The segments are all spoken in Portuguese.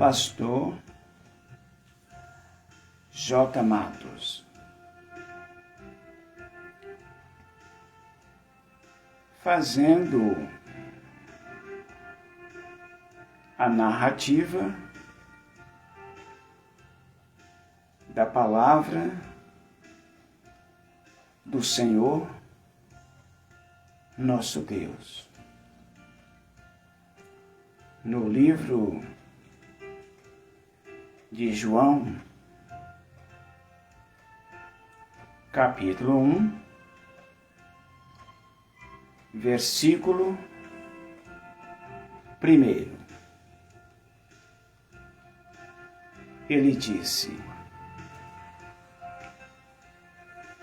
Pastor J. Matos. Fazendo a narrativa da palavra do Senhor, nosso Deus. No livro de João, capítulo 1, versículo 1. Ele disse: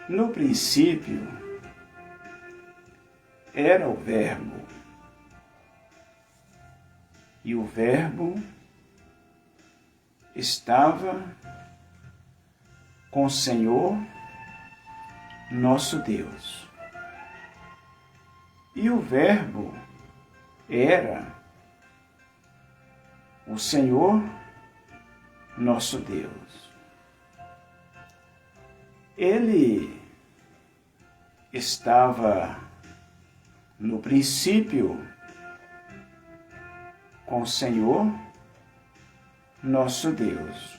no princípio era o Verbo, e o Verbo estava com o Senhor, nosso Deus. E o Verbo era o Senhor, nosso Deus. Ele estava no princípio com o Senhor, nosso Deus.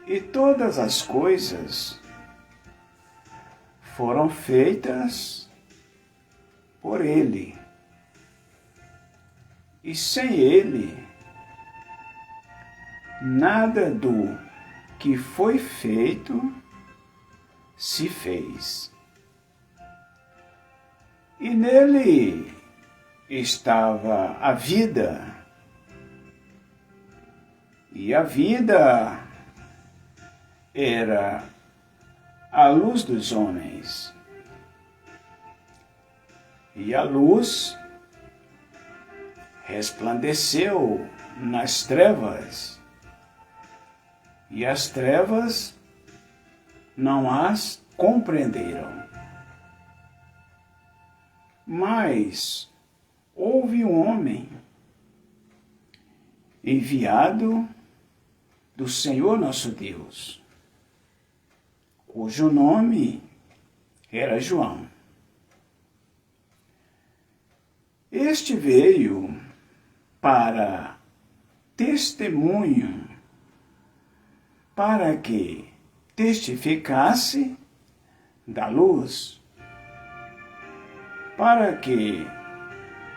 E todas as coisas foram feitas por Ele. E sem Ele, nada do que foi feito se fez. E nele estava a vida, e a vida era a luz dos homens. E a luz resplandeceu nas trevas, e as trevas não as compreenderam. Mas houve um homem enviado do Senhor nosso Deus, cujo nome era João. Este veio para testemunho, para que testificasse da luz, para que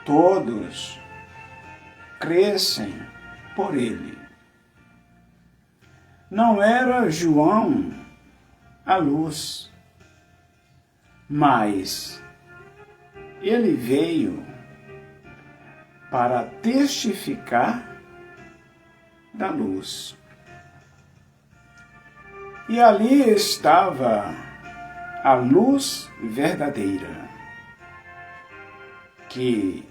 todos crescem por ele. Não era João a luz, mas ele veio para testificar da luz. E ali estava a luz verdadeira, que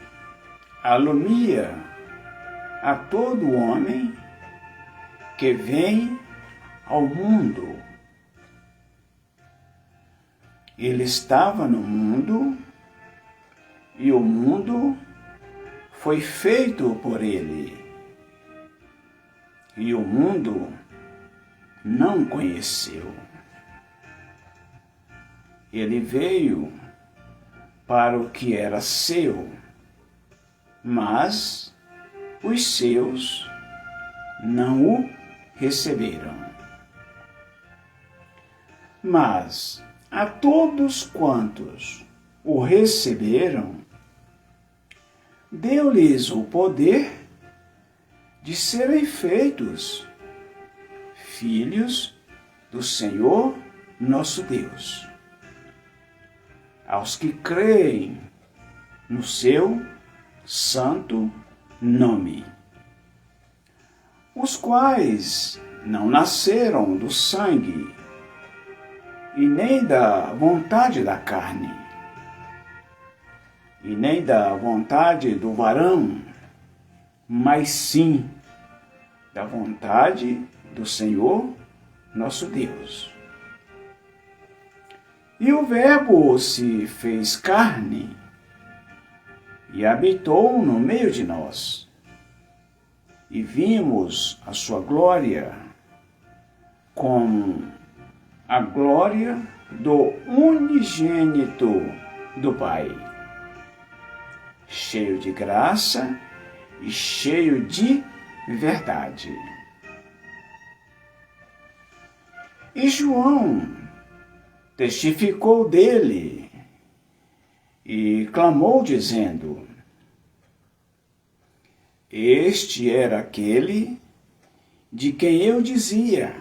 alumia a todo homem que vem ao mundo. Ele estava no mundo, e o mundo foi feito por ele, e o mundo não conheceu. Ele veio para o que era seu, mas os seus não o receberam. Mas a todos quantos o receberam, deu-lhes o poder de serem feitos filhos do Senhor nosso Deus, aos que creem no seu santo nome, os quais não nasceram do sangue, e nem da vontade da carne, e nem da vontade do varão, mas sim da vontade do Senhor nosso Deus. E o Verbo se fez carne e habitou no meio de nós. e vimos a sua glória como a glória do unigênito do Pai, cheio de graça e cheio de verdade. E João testificou dele e clamou dizendo: Este era aquele de quem eu dizia: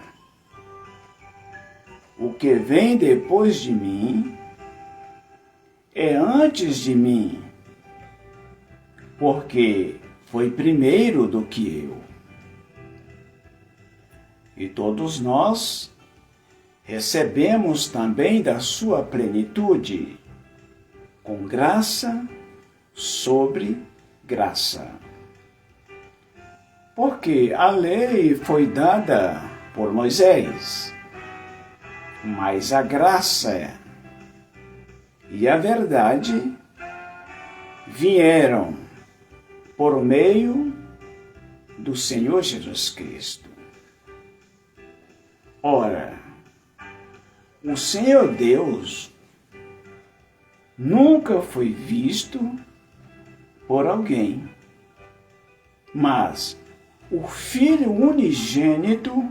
o que vem depois de mim é antes de mim, porque foi primeiro do que eu. E todos nós recebemos também da sua plenitude, com graça sobre graça. Porque a lei foi dada por Moisés, mas a graça e a verdade vieram por meio do Senhor Jesus Cristo. Ora, o Senhor Deus nunca foi visto por alguém, mas o Filho unigênito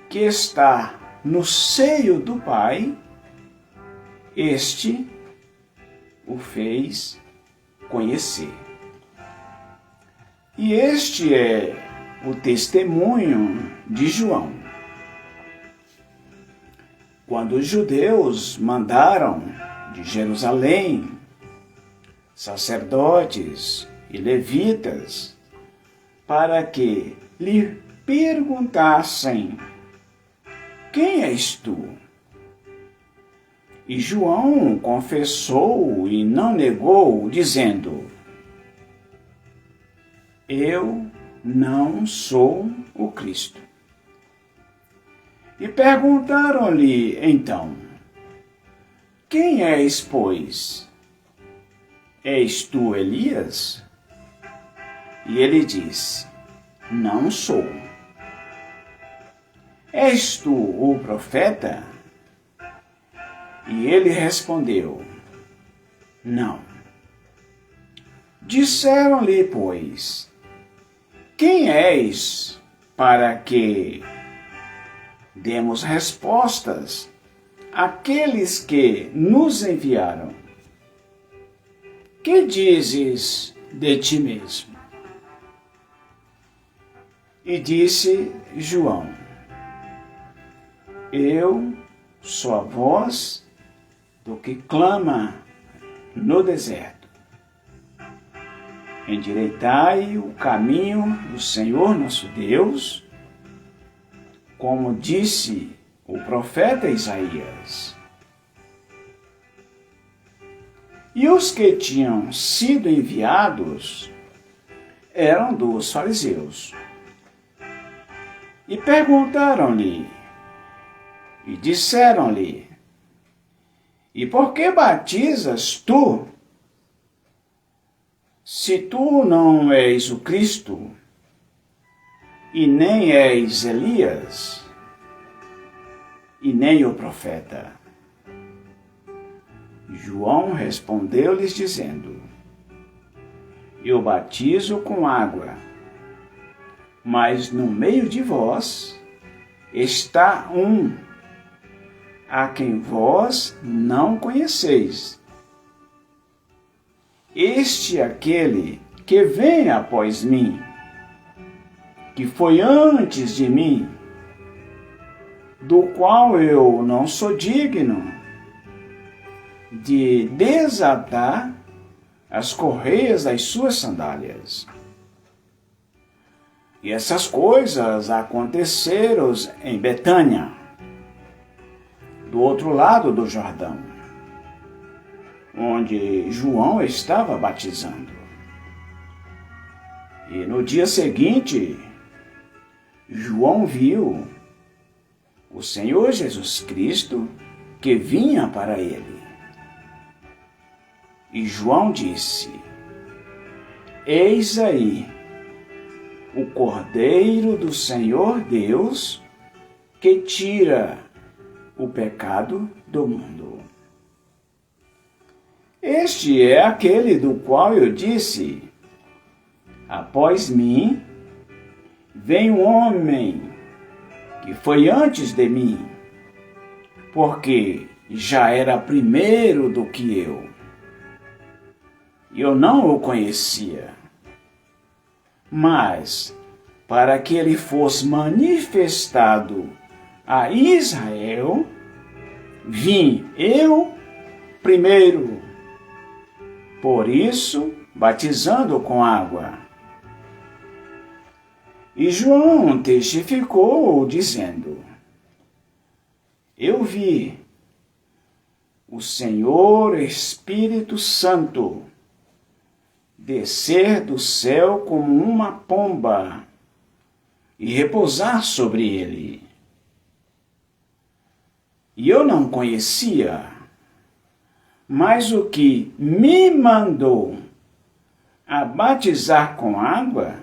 que está no seio do Pai, este o fez conhecer. E este é o testemunho de João. Quando os judeus mandaram de Jerusalém sacerdotes e levitas para que lhe perguntassem: Quem és tu? E João confessou e não negou, dizendo: Eu não sou o Cristo. E perguntaram-lhe então: Quem és, pois? És tu Elias? E ele diz: Não sou. És tu o profeta? E ele respondeu: Não. Disseram-lhe, pois: Quem és, para que demos respostas àqueles que nos enviaram? Que dizes de ti mesmo? E disse João: Eu sou a voz do que clama no deserto: Endireitai o caminho do Senhor nosso Deus, como disse o profeta Isaías. E os que tinham sido enviados eram dos fariseus. E perguntaram-lhe, e disseram-lhe: E por que batizas tu, se tu não és o Cristo, e nem és Elias, e nem o profeta? João respondeu-lhes dizendo: Eu batizo com água, mas no meio de vós está um, a quem vós não conheceis. Este é aquele que vem após mim, que foi antes de mim, do qual eu não sou digno de desatar as correias das suas sandálias. E essas coisas aconteceram em Betânia, do outro lado do Jordão, onde João estava batizando. E no dia seguinte, João viu o Senhor Jesus Cristo que vinha para ele. E João disse: Eis aí o Cordeiro do Senhor Deus, que tira o pecado do mundo. Este é aquele do qual eu disse: após mim vem um homem que foi antes de mim, porque já era primeiro do que eu. Eu não o conhecia, mas para que ele fosse manifestado a Israel, vim eu primeiro. Por isso, batizando com água. E João testificou, dizendo: eu vi o Senhor Espírito Santo descer do céu como uma pomba e repousar sobre ele. E eu não conhecia, mas o que me mandou a batizar com água,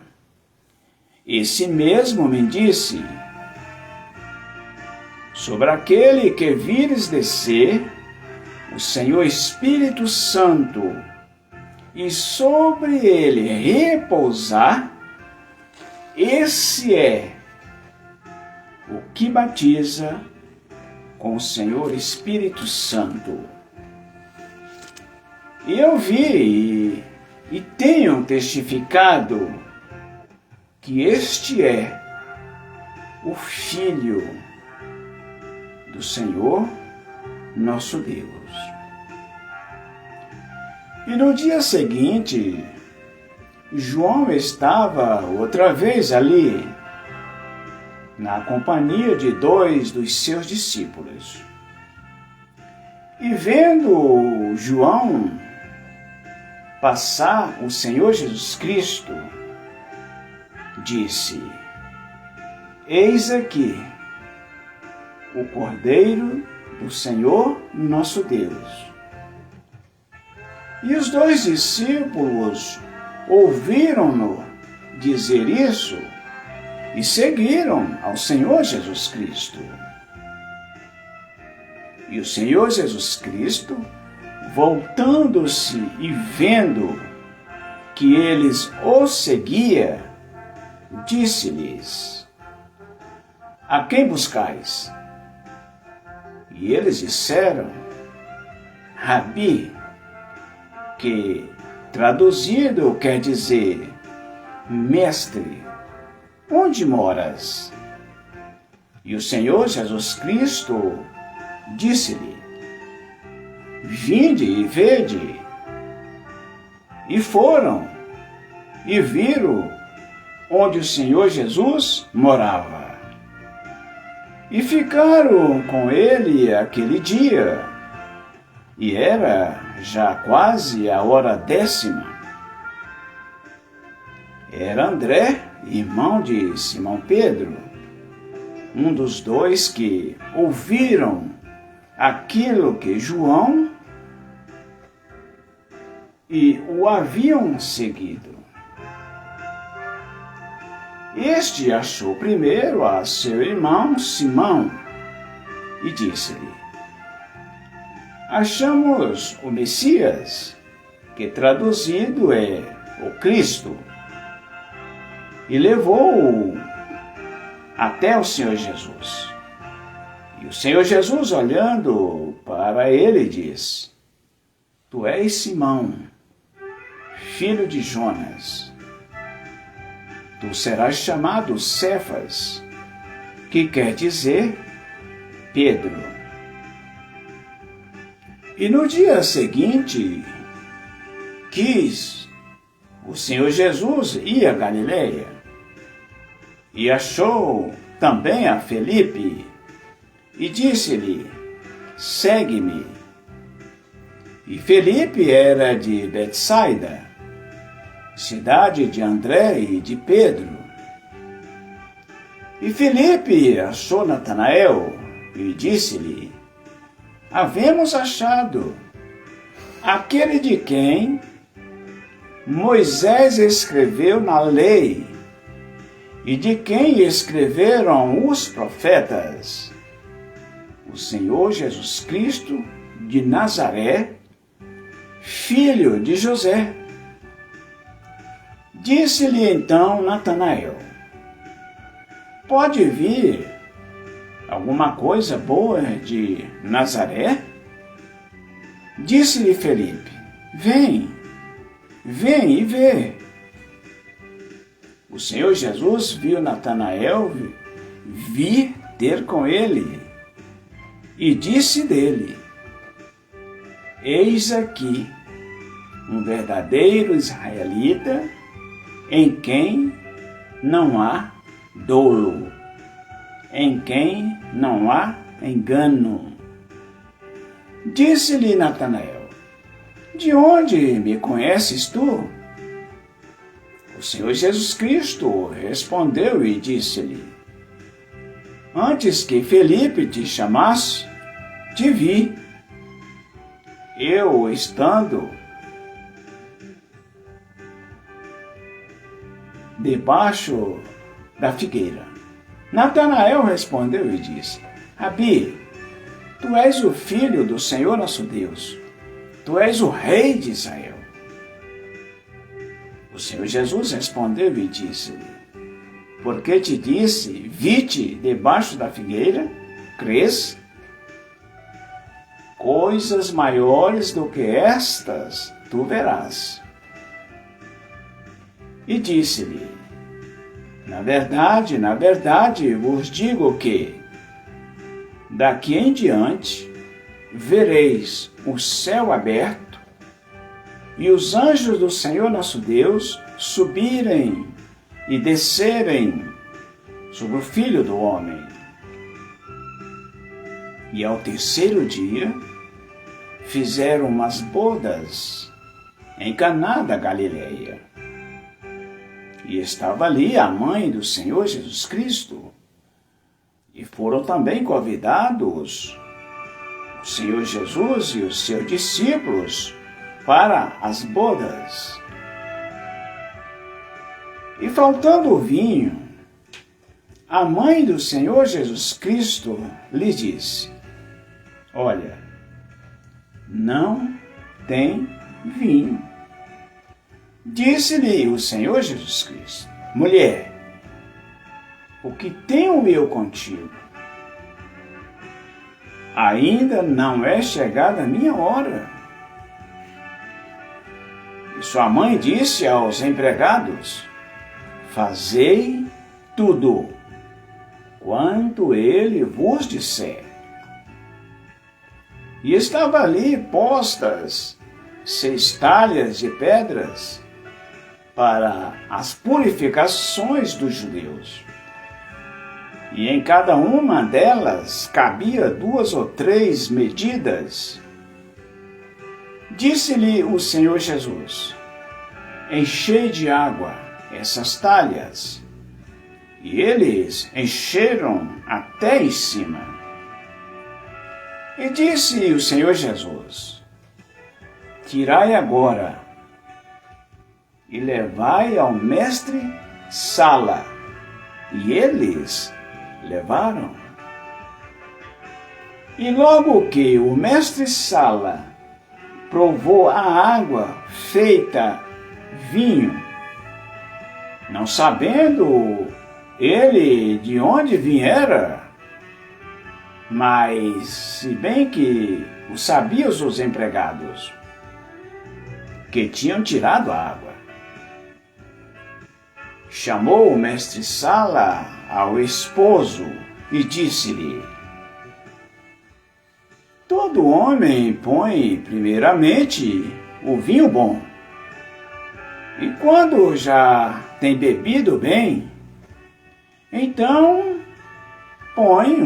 esse mesmo me disse: sobre aquele que vires descer o Senhor Espírito Santo, e sobre ele repousar, esse é o que batiza com o Senhor Espírito Santo. E eu vi e tenho testificado que este é o Filho do Senhor nosso Deus. E no dia seguinte, João estava outra vez ali, na companhia de 2 dos seus discípulos. E vendo João passar o Senhor Jesus Cristo, disse: eis aqui o Cordeiro do Senhor nosso Deus. E os 2 discípulos ouviram-no dizer isso e seguiram ao Senhor Jesus Cristo. E o Senhor Jesus Cristo, voltando-se e vendo que eles o seguiam, disse-lhes: a quem buscais? E eles disseram: Rabi, que traduzido quer dizer mestre, onde moras? E o Senhor Jesus Cristo disse-lhe: vinde e vede. E foram e viram onde o Senhor Jesus morava. E ficaram com ele aquele dia, e era já quase a hora 10ª. Era André, irmão de Simão Pedro, um dos 2 que ouviram aquilo que João e o haviam seguido. Este achou primeiro a seu irmão Simão e disse-lhe: achamos o Messias, que traduzido é o Cristo. E levou-o até o Senhor Jesus. E o Senhor Jesus, olhando para ele, diz: tu és Simão, filho de Jonas. Tu serás chamado Cefas, que quer dizer Pedro. E no dia seguinte, quis o Senhor Jesus ir a Galileia, e achou também a Felipe, e disse-lhe: segue-me. E Felipe era de Betsaida, cidade de André e de Pedro. E Felipe achou Natanael e disse-lhe: havemos achado aquele de quem Moisés escreveu na lei e de quem escreveram os profetas, o Senhor Jesus Cristo de Nazaré, filho de José. Disse-lhe então Natanael: pode vir alguma coisa boa de Nazaré? Disse-lhe Felipe: vem e vê. O Senhor Jesus viu Natanael vir ter com ele e disse dele: eis aqui um verdadeiro israelita em quem não há dolo, em quem não há engano. Disse-lhe Natanael: de onde me conheces tu? O Senhor Jesus Cristo respondeu e disse-lhe: antes que Felipe te chamasse, te vi, eu estando debaixo da figueira. Natanael respondeu e disse: Rabi, tu és o filho do Senhor nosso Deus, tu és o rei de Israel. O Senhor Jesus respondeu e disse-lhe: porque te disse, vi-te debaixo da figueira, crês? Coisas maiores do que estas tu verás. E disse-lhe: na verdade, vos digo que, daqui em diante, vereis o céu aberto e os anjos do Senhor nosso Deus subirem e descerem sobre o Filho do Homem. E ao terceiro dia, fizeram umas bodas em Caná da Galileia. E estava ali a mãe do Senhor Jesus Cristo. E foram também convidados o Senhor Jesus e os seus discípulos para as bodas. E faltando o vinho, a mãe do Senhor Jesus Cristo lhe disse: olha, não tem vinho. Disse-lhe o Senhor Jesus Cristo: mulher, o que tenho eu contigo? Ainda não é chegada a minha hora. E sua mãe disse aos empregados: fazei tudo quanto ele vos disser. E estava ali postas 6 talhas de pedras para as purificações dos judeus. E em cada uma delas cabia 2 ou 3 medidas. Disse-lhe o Senhor Jesus: enchei de água essas talhas. E eles encheram até em cima. E disse o Senhor Jesus: tirai agora e levai ao mestre Sala. E eles levaram. E logo que o mestre Sala provou a água feita vinho, não sabendo ele de onde viera, mas se bem que o sabiam os empregados, que tinham tirado a água, chamou o mestre Sala ao esposo e disse-lhe: todo homem põe primeiramente o vinho bom, e quando já tem bebido bem, então põe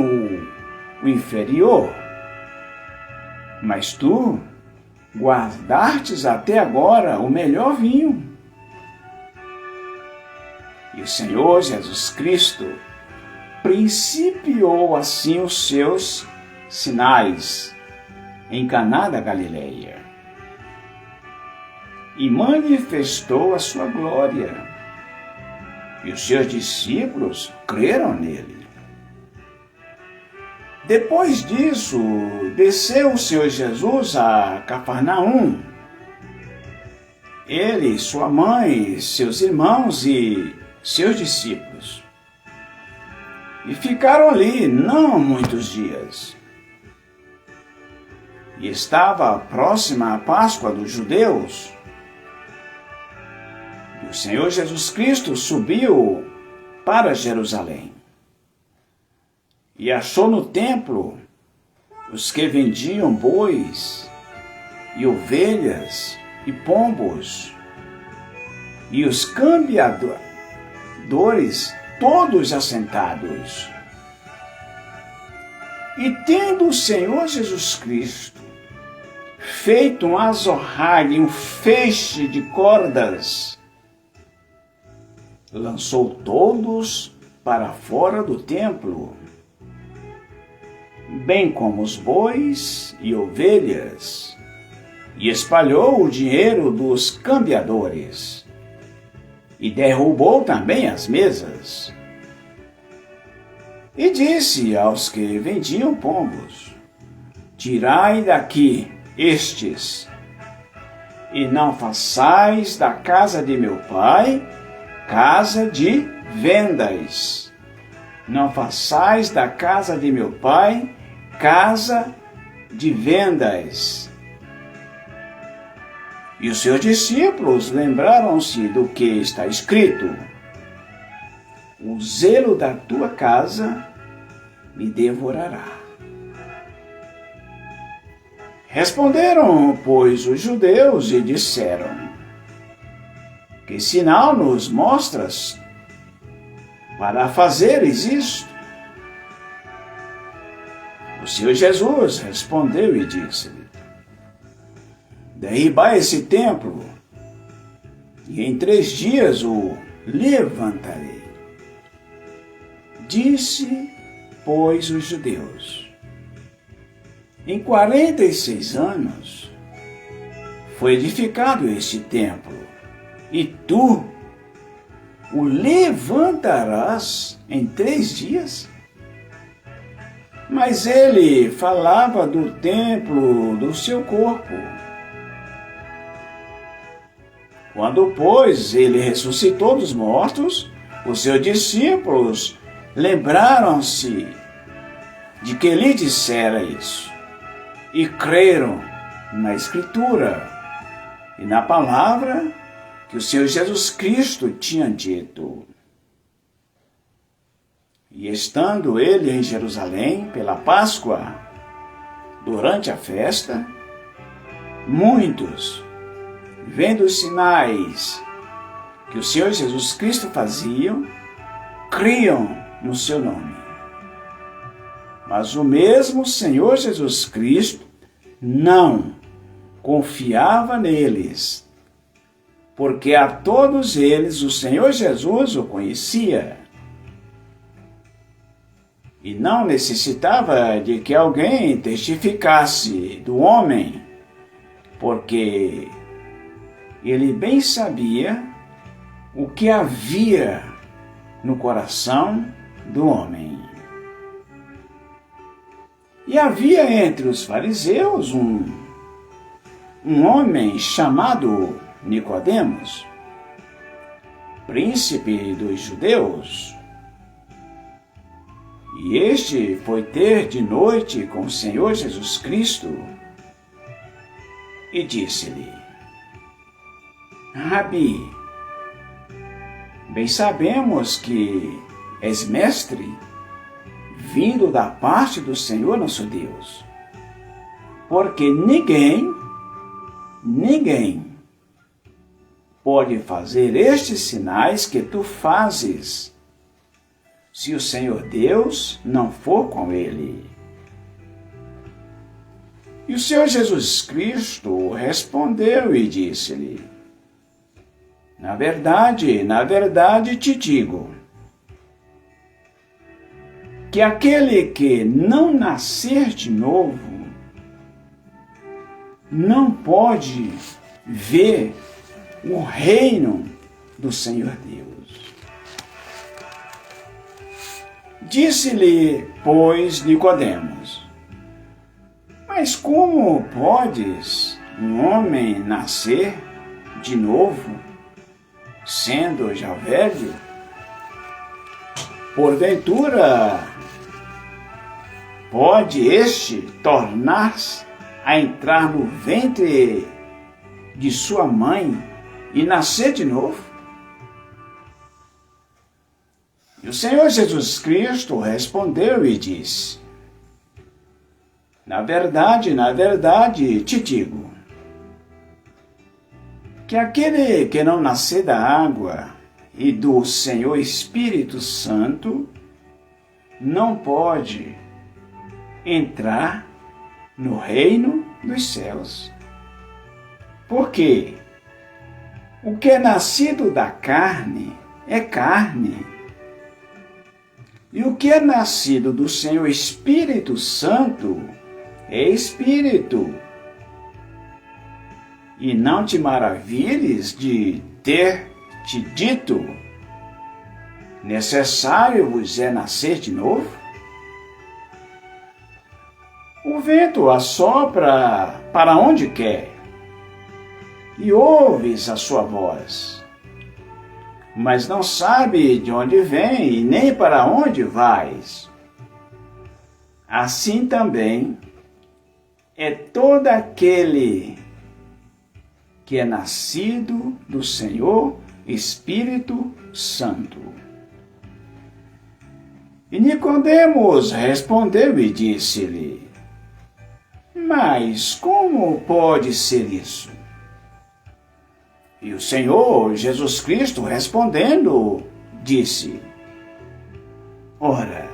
o inferior. Mas tu guardastes até agora o melhor vinho. E o Senhor Jesus Cristo principiou assim os seus sinais em Caná da Galileia e manifestou a sua glória, e os seus discípulos creram nele. Depois disso, desceu o Senhor Jesus a Cafarnaum. Ele, sua mãe, seus irmãos e seus discípulos. E ficaram ali não muitos dias. E estava próxima a Páscoa dos judeus. E o Senhor Jesus Cristo subiu para Jerusalém. E achou no templo os que vendiam bois e ovelhas e pombos, e os cambiadores todos assentados. E tendo o Senhor Jesus Cristo feito um azorrague, um feixe de cordas, lançou todos para fora do templo, bem como os bois e ovelhas, e espalhou o dinheiro dos cambiadores, e derrubou também as mesas. E disse aos que vendiam pombos: tirai daqui estes, e não façais da casa de meu pai casa de vendas. Não façais da casa de meu pai casa de vendas. E os seus discípulos lembraram-se do que está escrito: o zelo da tua casa me devorará. Responderam, pois, os judeus e disseram: que sinal nos mostras para fazeres isto? O Senhor Jesus respondeu e disse-lhe: derribai esse templo, e em 3 dias o levantarei. Disse, pois, os judeus: em 46 anos foi edificado este templo, e tu o levantarás em 3 dias? Mas ele falava do templo do seu corpo. Quando, pois, ele ressuscitou dos mortos, os seus discípulos lembraram-se de que lhe dissera isso, e creram na Escritura e na palavra que o Senhor Jesus Cristo tinha dito. E estando ele em Jerusalém pela Páscoa, durante a festa, muitos, vendo os sinais que o Senhor Jesus Cristo fazia, criam no seu nome. Mas o mesmo Senhor Jesus Cristo não confiava neles, porque a todos eles o Senhor Jesus o conhecia, e não necessitava de que alguém testificasse do homem, porque ele bem sabia o que havia no coração do homem. E havia entre os fariseus um homem chamado Nicodemos, príncipe dos judeus. E este foi ter de noite com o Senhor Jesus Cristo e disse-lhe: Rabi, bem sabemos que és mestre, vindo da parte do Senhor nosso Deus, porque ninguém pode fazer estes sinais que tu fazes, se o Senhor Deus não for com ele. E o Senhor Jesus Cristo respondeu e disse-lhe: na verdade te digo, que aquele que não nascer de novo não pode ver o reino do Senhor Deus. Disse-lhe, pois, Nicodemos: mas como podes um homem nascer de novo, sendo já velho? Porventura, pode este tornar-se a entrar no ventre de sua mãe e nascer de novo? E o Senhor Jesus Cristo respondeu e disse: na verdade, te digo, que aquele que não nascer da água e do Senhor Espírito Santo não pode entrar no reino dos céus. Porque o que é nascido da carne é carne, e o que é nascido do Senhor Espírito Santo é espírito. E não te maravilhes de ter te dito: necessário vos é nascer de novo? O vento assopra para onde quer, e ouves a sua voz, mas não sabe de onde vem e nem para onde vais. Assim também é todo aquele que é nascido do Senhor Espírito Santo. E Nicodemos respondeu e disse-lhe: mas como pode ser isso? E o Senhor Jesus Cristo respondendo, disse: ora,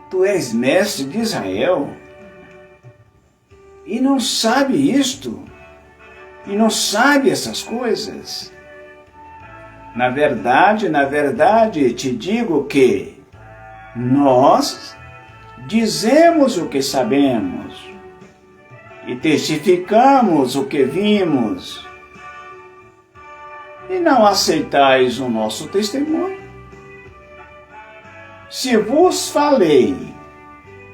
tu és mestre de Israel, e não sabe isto, e não sabe essas coisas? Na verdade, te digo que nós dizemos o que sabemos, e testificamos o que vimos, e não aceitais o nosso testemunho. Se vos falei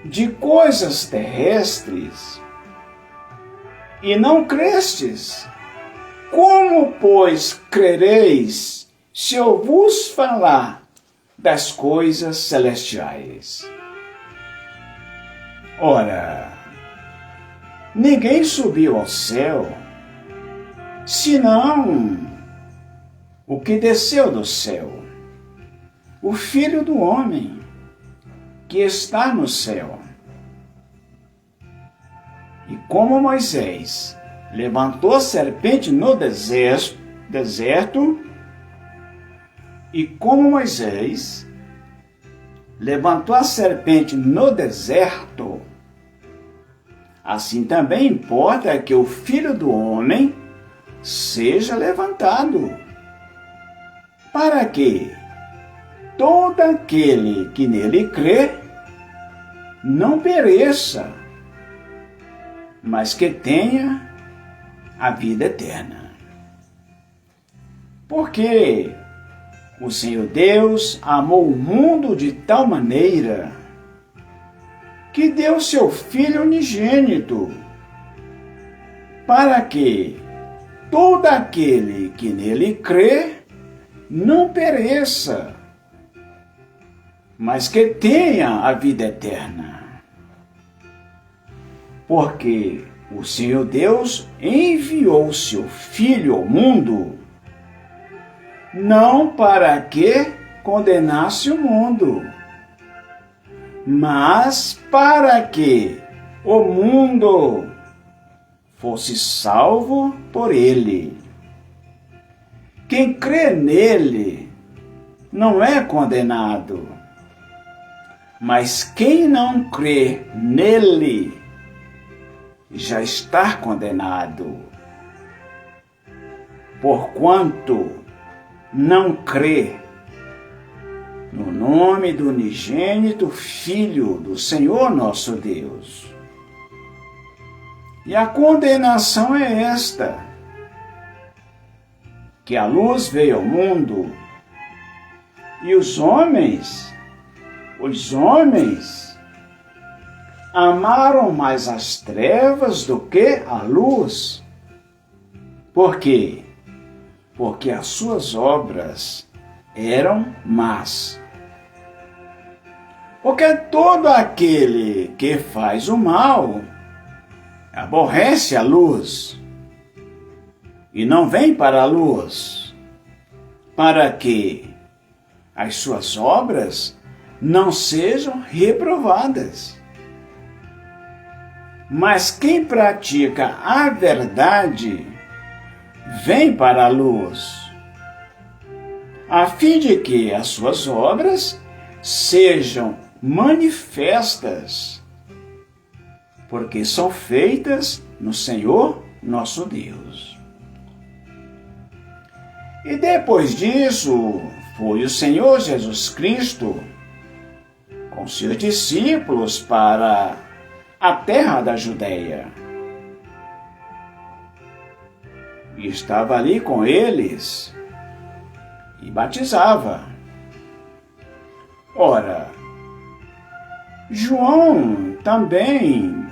de coisas terrestres e não crestes, como, pois, crereis se eu vos falar das coisas celestiais? Ora, ninguém subiu ao céu, senão o que desceu do céu, o Filho do Homem, que está no céu. E como Moisés levantou a serpente no deserto, e como Moisés levantou a serpente no deserto, assim também importa que o Filho do Homem seja levantado, para que todo aquele que nele crê não pereça, mas que tenha a vida eterna. Porque o Senhor Deus amou o mundo de tal maneira que deu seu Filho unigênito, para que todo aquele que nele crê não pereça, mas que tenha a vida eterna. Porque o Senhor Deus enviou seu Filho ao mundo, não para que condenasse o mundo, mas para que o mundo fosse salvo por ele. Quem crê nele não é condenado, mas quem não crê nele já está condenado, porquanto não crê no nome do unigênito Filho do Senhor nosso Deus. E a condenação é esta: que a luz veio ao mundo, e os homens Os homens amaram mais as trevas do que a luz. Por quê? Porque as suas obras eram más. Porque todo aquele que faz o mal aborrece a luz e não vem para a luz, para que as suas obras não sejam reprovadas. Mas quem pratica a verdade vem para a luz, a fim de que as suas obras sejam manifestas, porque são feitas no Senhor nosso Deus. E depois disso, foi o Senhor Jesus Cristo com seus discípulos para a terra da Judéia. E estava ali com eles e batizava. Ora, João também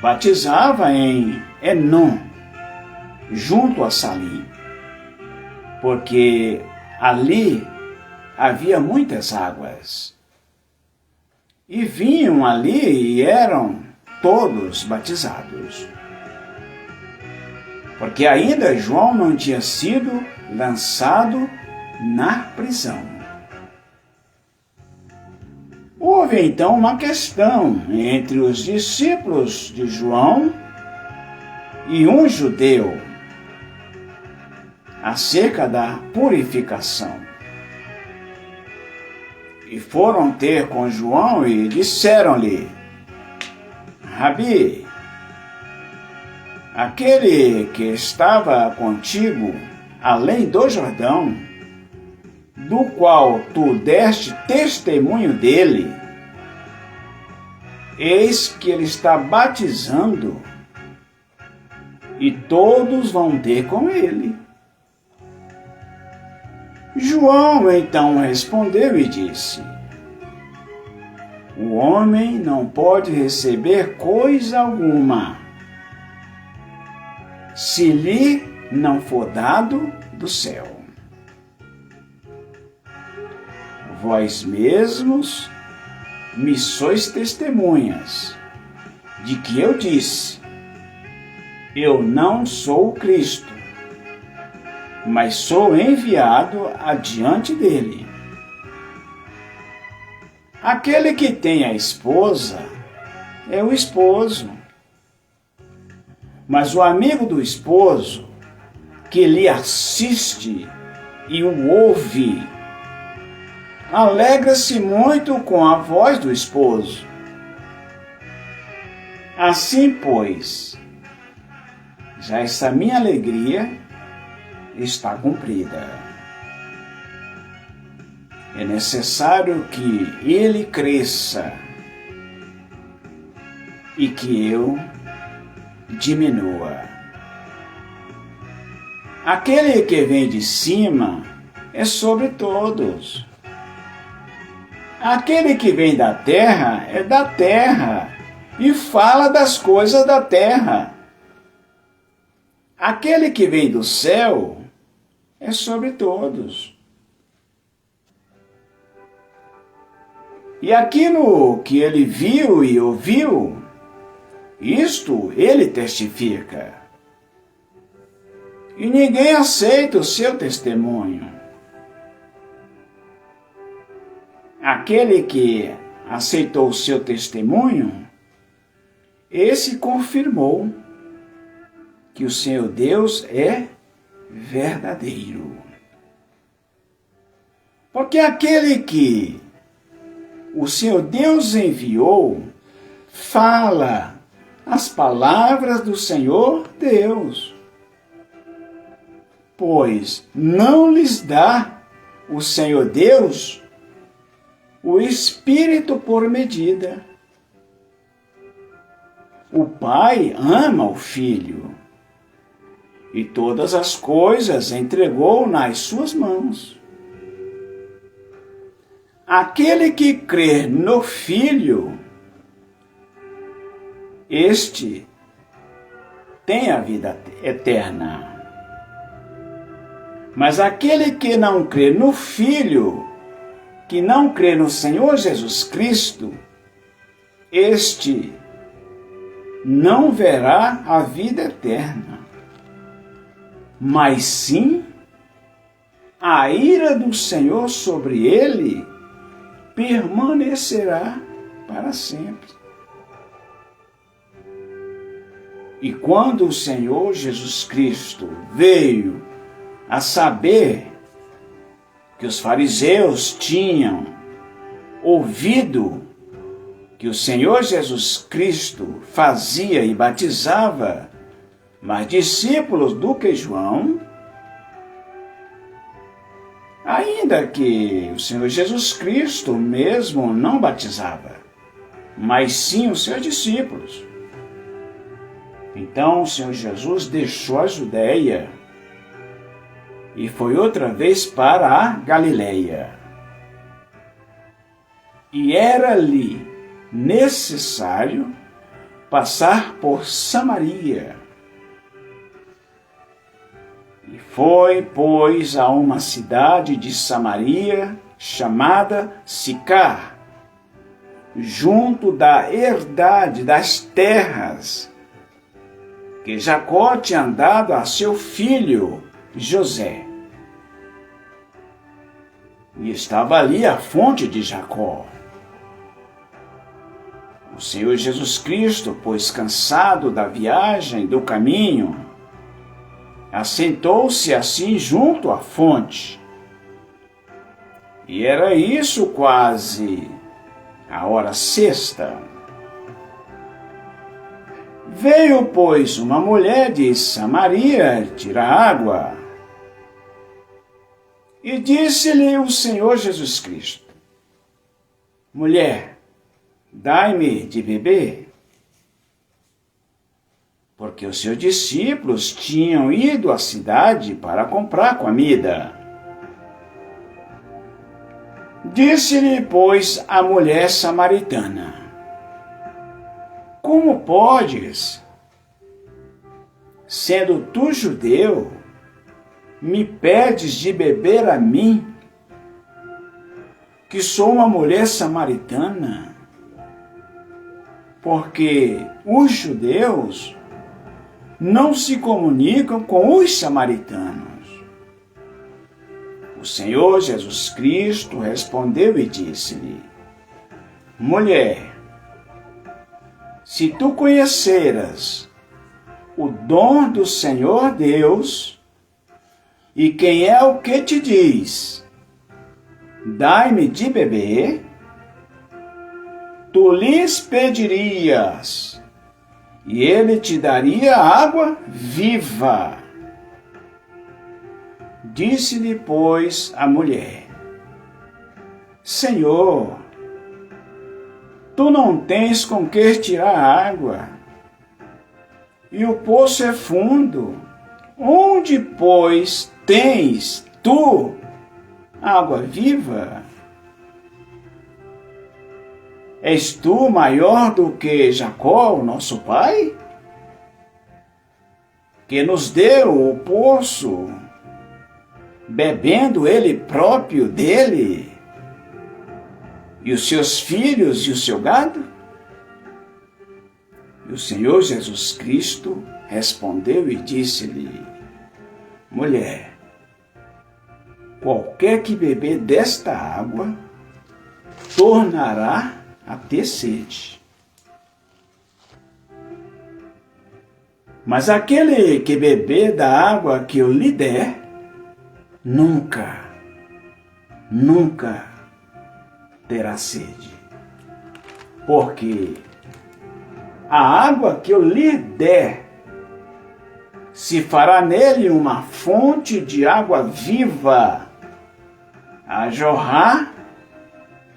batizava em Enom, junto a Salim, porque ali havia muitas águas. E vinham ali e eram todos batizados. Porque ainda João não tinha sido lançado na prisão. Houve então uma questão entre os discípulos de João e um judeu acerca da purificação. E foram ter com João e disseram-lhe: Rabi, aquele que estava contigo além do Jordão, do qual tu deste testemunho dele, eis que ele está batizando, e todos vão ter com ele. João então respondeu e disse: o homem não pode receber coisa alguma, se lhe não for dado do céu. Vós mesmos me sois testemunhas de que eu disse: eu não sou o Cristo, mas sou enviado adiante dele. Aquele que tem a esposa é o esposo, mas o amigo do esposo, que lhe assiste e o ouve, alegra-se muito com a voz do esposo. Assim, pois, já essa minha alegria está cumprida. É necessário que ele cresça e que eu diminua. Aquele que vem de cima é sobre todos. Aquele que vem da terra é da terra e fala das coisas da terra. Aquele que vem do céu é sobre todos. E aquilo que ele viu e ouviu, isto ele testifica. E ninguém aceita o seu testemunho. Aquele que aceitou o seu testemunho, esse confirmou que o Senhor Deus é verdadeiro. Porque aquele que o Senhor Deus enviou, fala as palavras do Senhor Deus. Pois não lhes dá o Senhor Deus o Espírito por medida. O Pai ama o Filho e todas as coisas entregou nas suas mãos. Aquele que crê no Filho, este tem a vida eterna. Mas aquele que não crê no Filho, que não crê no Senhor Jesus Cristo, este não verá a vida eterna, mas sim a ira do Senhor sobre ele permanecerá para sempre. E quando o Senhor Jesus Cristo veio a saber que os fariseus tinham ouvido que o Senhor Jesus Cristo fazia e batizava mais discípulos do que João, ainda que o Senhor Jesus Cristo mesmo não batizava, mas sim os seus discípulos. Então o Senhor Jesus deixou a Judéia e foi outra vez para a Galileia. E era-lhe necessário passar por Samaria. E foi, pois, a uma cidade de Samaria chamada Sicar, junto da herdade das terras que Jacó tinha dado a seu filho José. E estava ali a fonte de Jacó. O Senhor Jesus Cristo, pois cansado da viagem, do caminho, assentou-se assim junto à fonte. E era isso quase a hora sexta. Veio, pois, uma mulher de Samaria tirar água. E disse-lhe o Senhor Jesus Cristo: Mulher, dai-me de beber. Porque os seus discípulos tinham ido à cidade para comprar comida. Disse-lhe, pois, a mulher samaritana: Como podes, sendo tu judeu, me pedes de beber a mim, que sou uma mulher samaritana? Porque os judeus não se comunicam com os samaritanos. O Senhor Jesus Cristo respondeu e disse-lhe: Mulher, se tu conheceras o dom do Senhor Deus, e quem é o que te diz, dai-me de beber, tu lhes pedirias, e ele te daria água viva. Disse-lhe, pois, a mulher: Senhor, tu não tens com que tirar água, e o poço é fundo. Onde, pois, tens tu água viva? És tu maior do que Jacó, nosso pai, que nos deu o poço, bebendo ele próprio dele, e os seus filhos e o seu gado? E o Senhor Jesus Cristo respondeu e disse-lhe: Mulher, qualquer que beber desta água, tornará a ter sede. Mas aquele que beber da água que eu lhe der, nunca terá sede. Porque a água que eu lhe der se fará nele uma fonte de água viva, a jorrar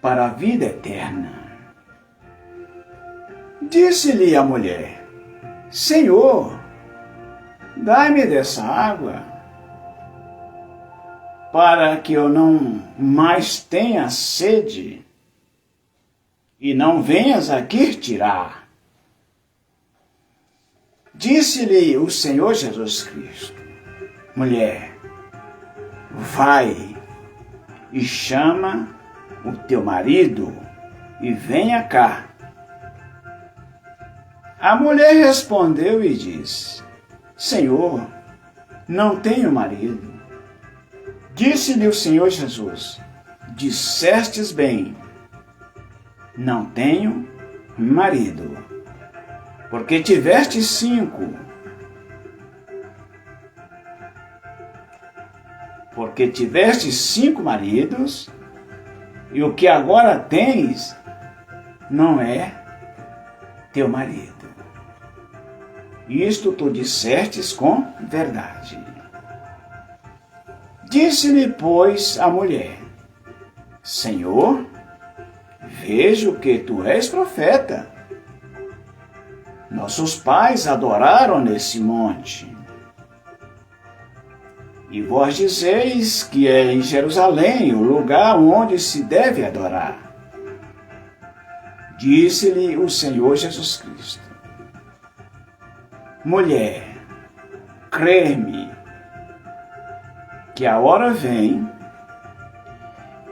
para a vida eterna. Disse-lhe a mulher: Senhor, dai-me dessa água, para que eu não mais tenha sede e não venhas aqui tirar. Disse-lhe o Senhor Jesus Cristo: mulher, vai e chama o teu marido e venha cá. A mulher respondeu e disse: Senhor, não tenho marido. Disse-lhe o Senhor Jesus: dissestes bem, não tenho marido, porque tiveste 5. Porque tiveste 5 maridos, e o que agora tens não é teu marido. Isto tu dissestes com verdade. Disse-lhe, pois, a mulher: Senhor, vejo que tu és profeta. Nossos pais adoraram nesse monte, e vós dizeis que é em Jerusalém o lugar onde se deve adorar. Disse-lhe o Senhor Jesus Cristo: mulher, crê-me, que a hora vem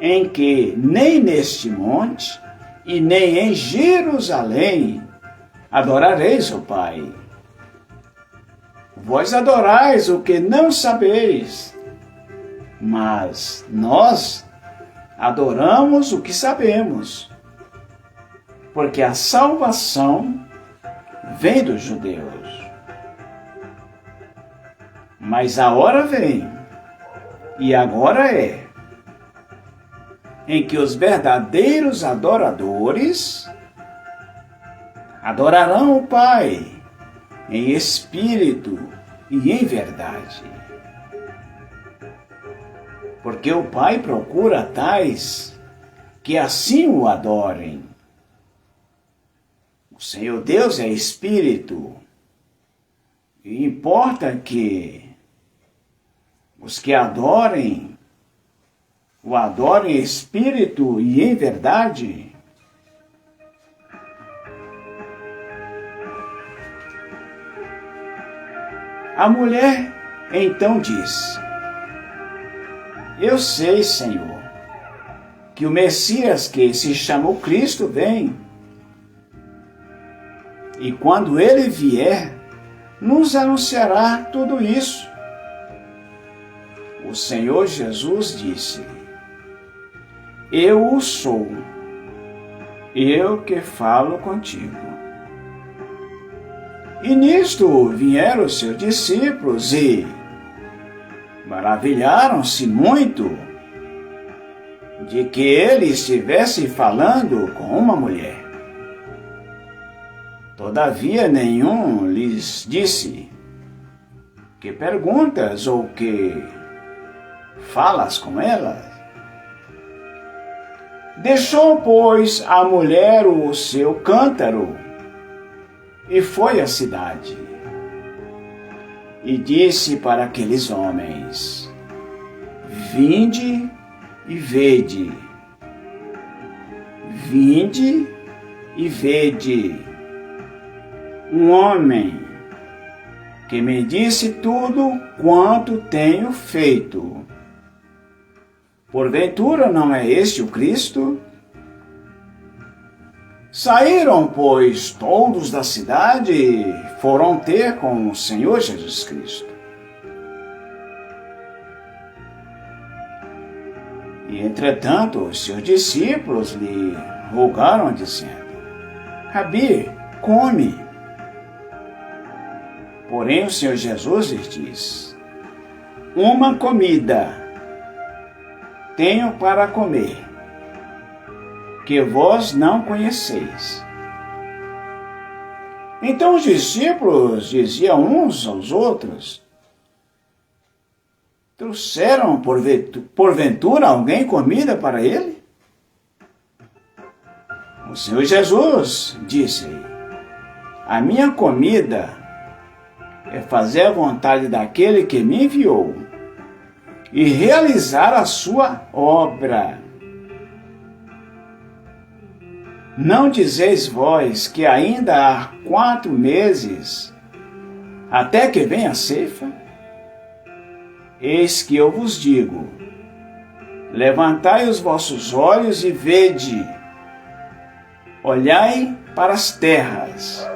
em que nem neste monte e nem em Jerusalém adorareis o Pai. Vós adorais o que não sabeis, mas nós adoramos o que sabemos, porque a salvação vem dos judeus. Mas a hora vem, e agora é, em que os verdadeiros adoradores adorarão o Pai em espírito e em verdade. Porque o Pai procura tais que assim o adorem. O Senhor Deus é espírito, e importa que os que adorem, o adorem em espírito e em verdade. A mulher então disse: eu sei, Senhor, que o Messias, que se chama o Cristo, vem. E quando ele vier, nos anunciará tudo isso. O Senhor Jesus disse: eu o sou, eu que falo contigo. E nisto vieram os seus discípulos e maravilharam-se muito de que ele estivesse falando com uma mulher. Todavia nenhum lhes disse: que perguntas ou que falas com ela? Deixou, pois, a mulher o seu cântaro e foi à cidade. E disse para aqueles homens: vinde e vede. Vinde e vede um homem que me disse tudo quanto tenho feito. Porventura não é este o Cristo? Saíram, pois, todos da cidade e foram ter com o Senhor Jesus Cristo. E, entretanto, os seus discípulos lhe rogaram, dizendo: Rabi, come. Porém, o Senhor Jesus lhes diz: uma comida tenho para comer, que vós não conheceis. Então os discípulos diziam uns aos outros: trouxeram porventura alguém comida para ele? O Senhor Jesus disse: a minha comida é fazer a vontade daquele que me enviou e realizar a sua obra. Não dizeis vós que ainda há 4 meses, até que venha a ceifa? Eis que eu vos digo, levantai os vossos olhos e vede, olhai para as terras,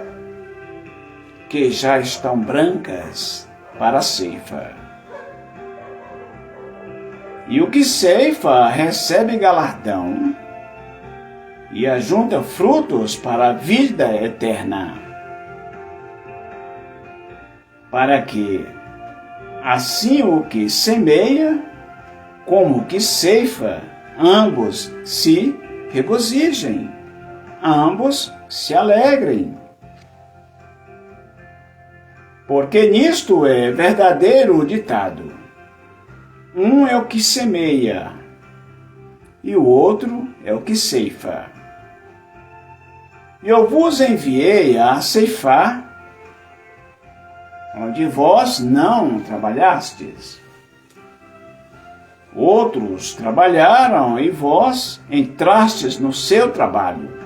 que já estão brancas para a ceifa. E o que ceifa recebe galardão e ajunta frutos para a vida eterna, para que, assim o que semeia, como o que ceifa, ambos se regozijem, ambos se alegrem. Porque nisto é verdadeiro o ditado: um é o que semeia, e o outro é o que ceifa. E eu vos enviei a ceifar, onde vós não trabalhastes. Outros trabalharam, e vós entrastes no seu trabalho.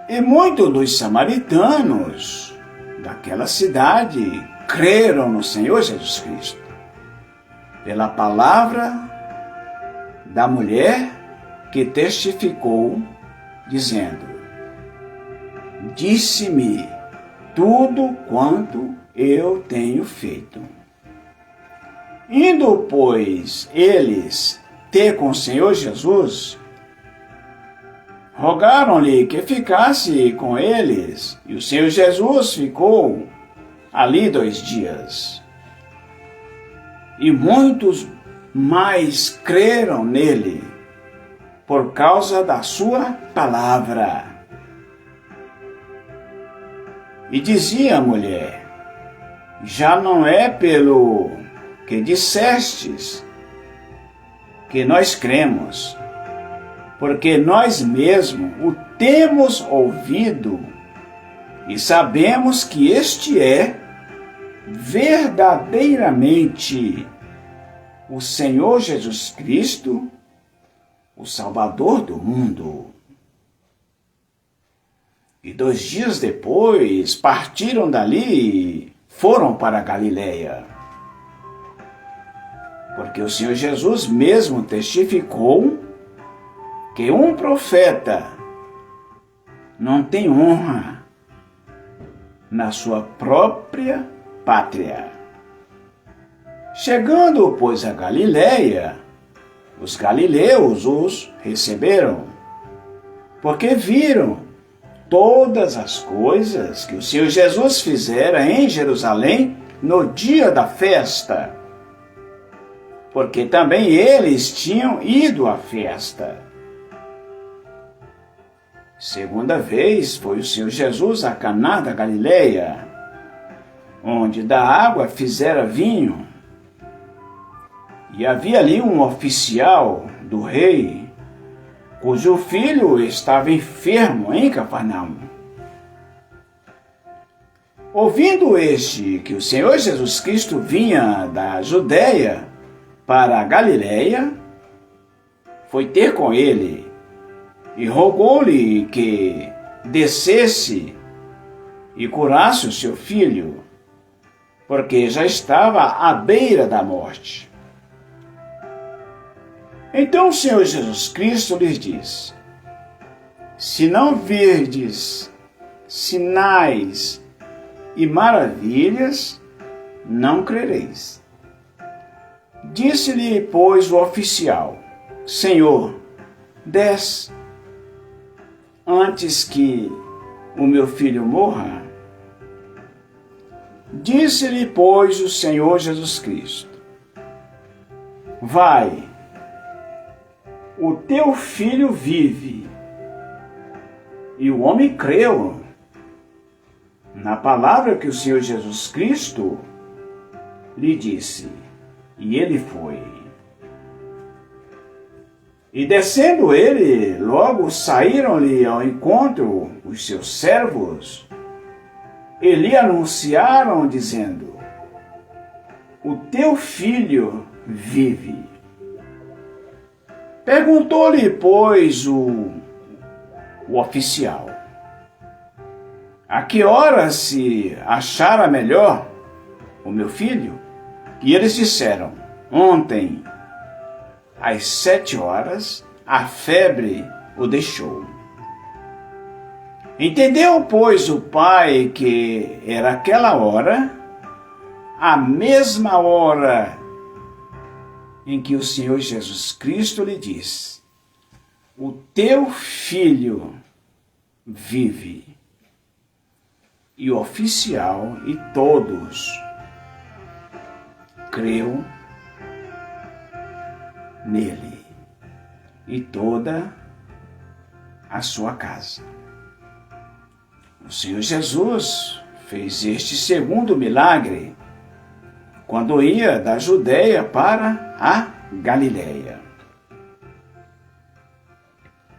E muitos dos samaritanos daquela cidade creram no Senhor Jesus Cristo, pela palavra da mulher que testificou, dizendo: disse-me tudo quanto eu tenho feito. Indo, pois, eles ter com o Senhor Jesus, rogaram-lhe que ficasse com eles, e o Senhor Jesus ficou ali 2 dias. E muitos mais creram nele, por causa da sua palavra. E dizia a mulher: já não é pelo que dissestes que nós cremos, porque nós mesmos o temos ouvido e sabemos que este é verdadeiramente o Senhor Jesus Cristo, o Salvador do mundo. E 2 dias depois partiram dali e foram para a Galileia, porque o Senhor Jesus mesmo testificou que um profeta não tem honra na sua própria pátria. Chegando, pois, a Galileia, os galileus os receberam, porque viram todas as coisas que o Senhor Jesus fizera em Jerusalém no dia da festa, porque também eles tinham ido à festa. Segunda vez foi o Senhor Jesus a Caná da Galileia, onde da água fizera vinho. E havia ali um oficial do rei, cujo filho estava enfermo em Cafarnaum. Ouvindo este que o Senhor Jesus Cristo vinha da Judeia para a Galileia, foi ter com ele e rogou-lhe que descesse e curasse o seu filho, porque já estava à beira da morte. Então o Senhor Jesus Cristo lhes disse: se não virdes sinais e maravilhas, não crereis. Disse-lhe, pois, o oficial: Senhor, desce antes que o meu filho morra. Disse-lhe, pois, o Senhor Jesus Cristo: vai, o teu filho vive. E o homem creu na palavra que o Senhor Jesus Cristo lhe disse, e ele foi. E descendo ele, logo saíram-lhe ao encontro os seus servos, e lhe anunciaram, dizendo: o teu filho vive. Perguntou-lhe, pois, o oficial: a que hora se achara melhor o meu filho? E eles disseram: ontem, às 7 horas, a febre o deixou. Entendeu, pois, o pai que era aquela hora, a mesma hora em que o Senhor Jesus Cristo lhe disse: o teu filho vive. E o oficial e todos creu nele e toda a sua casa. O Senhor Jesus fez este segundo milagre quando ia da Judeia para a Galileia.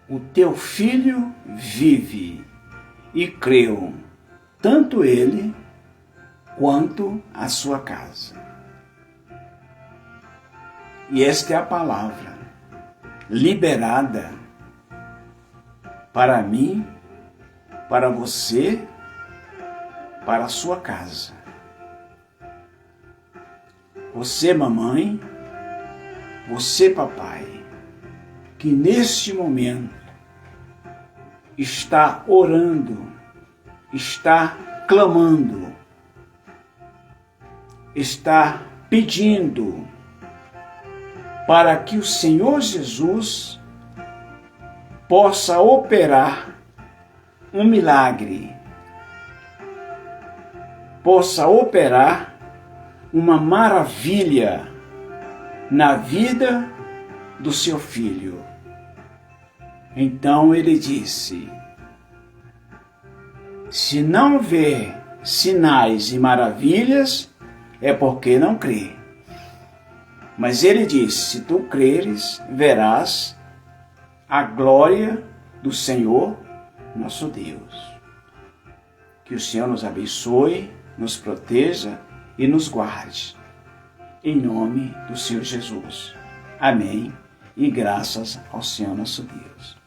O teu filho vive, e creu tanto ele quanto a sua casa. E esta é a palavra liberada para mim, para você, para a sua casa. Você, mamãe, você, papai, que neste momento está orando, está clamando, está pedindo para que o Senhor Jesus possa operar um milagre, possa operar uma maravilha na vida do seu filho. Então ele disse: se não vê sinais e maravilhas, é porque não crê. Mas ele disse: se tu creres, verás a glória do Senhor nosso Deus. Que o Senhor nos abençoe, nos proteja e nos guarde. Em nome do Senhor Jesus. Amém. E graças ao Senhor nosso Deus.